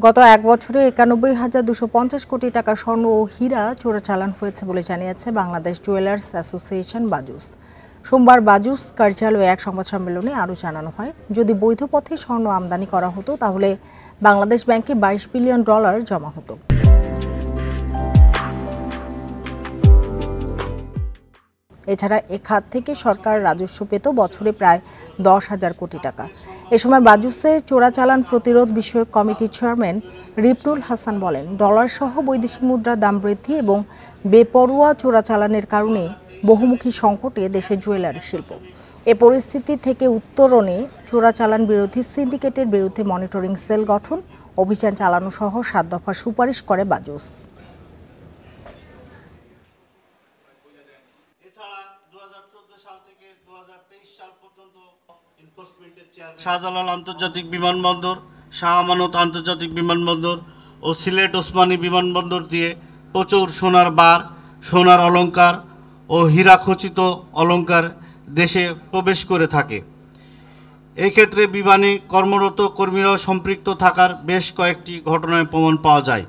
গত এক বছরে ৯১,২৫০ কোটি টাকা স্বর্ণ ও হীরা চোরাচালান হয়েছে বলে জানিয়েছে বাংলাদেশ জুয়েলার্স অ্যাসোসিয়েশন বাজুস। সোমবার বাজুস কার্যালয়ে এক সংবাদ সম্মেলনে আরও জানানো হয়, যদি বৈধ পথে স্বর্ণ আমদানি করা হতো তাহলে বাংলাদেশ ব্যাংকে $22 বিলিয়ন জমা হতো। এছাড়া এ খাত থেকে সরকার রাজস্ব পেত বছরে প্রায় 10,000 কোটি টাকা। এ সময় বাজুসে চোরাচালান প্রতিরোধ বিষয়ক কমিটির চেয়ারম্যান রিপনুল হাসান বলেন, ডলার সহ বৈদেশিক মুদ্রার দাম বৃদ্ধি এবং বেপরোয়া চোরাচালানের কারণে বহুমুখী সংকটে দেশের জুয়েলারি শিল্প। এ পরিস্থিতি থেকে উত্তরণে চোরাচালান বিরোধী সিন্ডিকেটের বিরুদ্ধে মনিটরিং সেল গঠন, অভিযান চালানো সহ 7 দফা সুপারিশ করে বাজুস। শাহজালাল আন্তর্জাতিক বিমানবন্দর, শাহ আমানত আন্তর্জাতিক বিমানবন্দর ও সিলেট ওসমানী বিমানবন্দর দিয়ে প্রচুর সোনার বার, সোনার অলংকার ও হীরা খচিত অলংকার দেশে প্রবেশ করে থাকে। এই ক্ষেত্রে বিমানে কর্মরত কর্মীরাও সম্পৃক্ত থাকার বেশ কয়েকটি ঘটনায় প্রমাণ পাওয়া যায়।